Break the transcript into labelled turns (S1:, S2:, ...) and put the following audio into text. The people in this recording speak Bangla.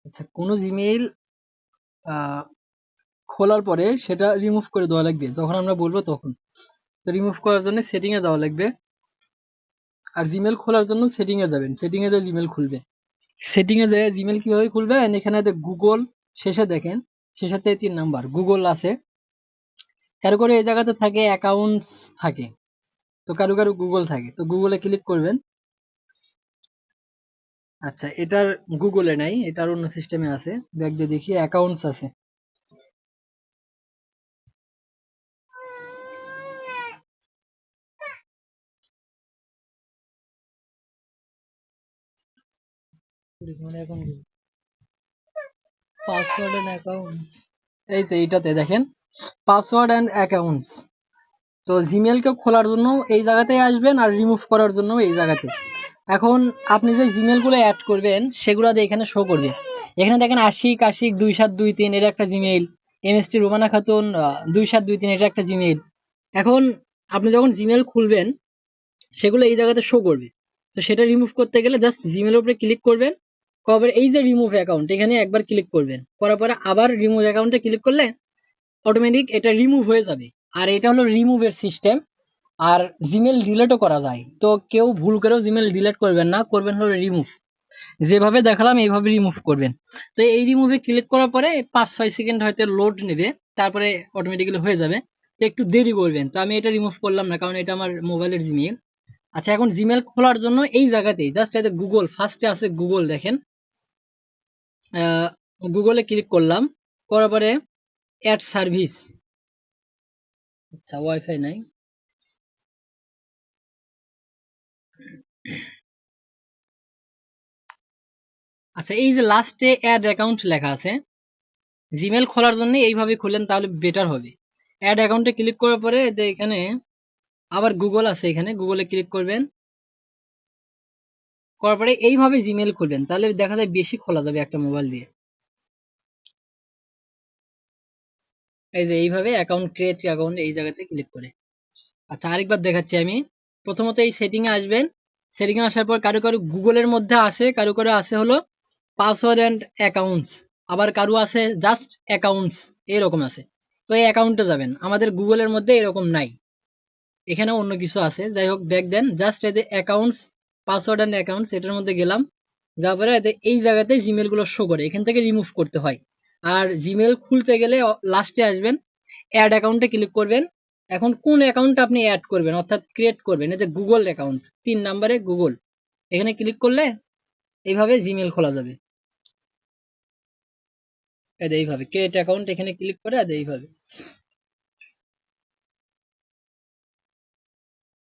S1: আচ্ছা, কোনো জিমেইল খোলার পরে সেটা রিমুভ করে দেওয়া লাগবে যখন আমরা বলবো তখন। তো রিমুভ করার জন্য সেটিং এ যাওয়া লাগবে। আর জিমেল খোলার জন্য সেটিং এ যাবেন, সেটিং এ যেয়ে জিমেল খুলবে। সেটিং এ যেয়ে জিমেল কিভাবে খুলবেন, এখানে গুগল শেষে দেখেন, শেষেতে 3 নাম্বার গুগল আছে। কারো করে এই জায়গাতে থাকে অ্যাকাউন্টস থাকে, তো কারো কারো গুগল থাকে, তো গুগলে ক্লিক করবেন। আচ্ছা, এটার গুগলে নাই, এটার অন্য সিস্টেমে আছে। দেখ দিয়ে দেখি, অ্যাকাউন্টস আছে। পাসওয়ার্ড এন্ড অ্যাকাউন্টস, এই যে এইটাতে দেখেন পাসওয়ার্ড এন্ড অ্যাকাউন্টস। তো জিমেলকে খোলার জন্য এই জায়গাতেই আসবেন, আর রিমুভ করার জন্য এই জায়গাতে। এখন আপনি যে জিমেল গুলো অ্যাড করবেন সেগুলো এখানে শো করবে। এখানে দেখেন আশিক আশিক 2723 এর একটা জিমেইল, এমএসটি রোমানা খাতুন 2723 এটা একটা জিমেইল। এখন আপনি যখন জিমেল খুলবেন সেগুলো এই জায়গাতে শো করবে। তো সেটা রিমুভ করতে গেলে জাস্ট জিমেলের উপরে ক্লিক করবেন, কবে এই যে রিমুভ অ্যাকাউন্ট এখানে একবার ক্লিক করবেন, করার পরে আবার রিমুভ অ্যাকাউন্টে ক্লিক করলে অটোমেটিক এটা রিমুভ হয়ে যাবে। আর এটা হলো রিমুভের সিস্টেম। আর জিমেল ডিলেটও করা যায়, তো কেউ ভুল করেও জিমেল ডিলেট করবেন না, করবেন হলো রিমুভ। যেভাবে দেখালাম এইভাবে রিমুভ করবেন। তো এই রিমুভে ক্লিক করার পরে 5-6 সেকেন্ড হয়তো লোড নেবে, তারপরে অটোমেটিক্যালি হয়ে যাবে। তো একটু দেরি করবেন, তো আমি এটা রিমুভ করলাম না কারণ এটা আমার মোবাইলের জিমেল। আচ্ছা, এখন জিমেল খোলার জন্য এই জায়গাতেই জাস্ট এতে গুগল ফার্স্টে আছে, গুগল দেখেন। গুগলে ক্লিক করলাম, করার পরে অ্যাড সার্ভিস। আচ্ছা, ওয়াইফাই নাই। আচ্ছা, এই যে লাস্টে অ্যাড অ্যাকাউন্ট লেখা আছে, জিমেল খোলার জন্য এইভাবে খুললেন তাহলে বেটার হবে। অ্যাড অ্যাকাউন্টে ক্লিক করার পরে এখানে আবার গুগল আছে, এখানে গুগলে ক্লিক করবেন, করার পরে এইভাবে জিমেল খুলবেন, তাহলে দেখা যায় বেশি খোলা যাবে একটা মোবাইল দিয়ে। এই যে এইভাবে অ্যাকাউন্ট ক্রিয়েট অ্যাকাউন্ট এই জায়গাতে ক্লিক করে। আচ্ছা, আরেকবার দেখাচ্ছি আমি। প্রথমত এই সেটিং এ আসবেন, সেটিং এ আসার পর কারো কারো গুগলের মধ্যে আছে, কারো কারো আছে হলো পাসওয়ার্ড অ্যান্ড অ্যাকাউন্টস, আবার কারো আছে জাস্ট অ্যাকাউন্টস, এরকম আছে। তো এই অ্যাকাউন্টে যাবেন, আমাদের গুগলের মধ্যে এরকম নাই, এখানে অন্য কিছু আছে। যাই হোক, ব্যাক দেন, জাস্ট এতে অ্যাকাউন্টস, পাসওয়ার্ড অ্যান্ড অ্যাকাউন্টস এটার মধ্যে গেলাম। যাওয়ার পরে এতে এই জায়গাতে জিমেল গুলো শো করে, এখান থেকে রিমুভ করতে হয়। আর জিমেল খুলতে গেলে লাস্টে আসবেন, অ্যাড অ্যাকাউন্টে ক্লিক করবেন। এখন কোন অ্যাকাউন্ট আপনি অ্যাড করবেন অর্থাৎ ক্রিয়েট করবেন, এই যে গুগল অ্যাকাউন্ট 3 নাম্বারে গুগল, এখানে ক্লিক করলে এইভাবে জিমেল খোলা যাবে। এই যে এইভাবে ক্রিয়েট অ্যাকাউন্ট এখানে ক্লিক করে, এইভাবে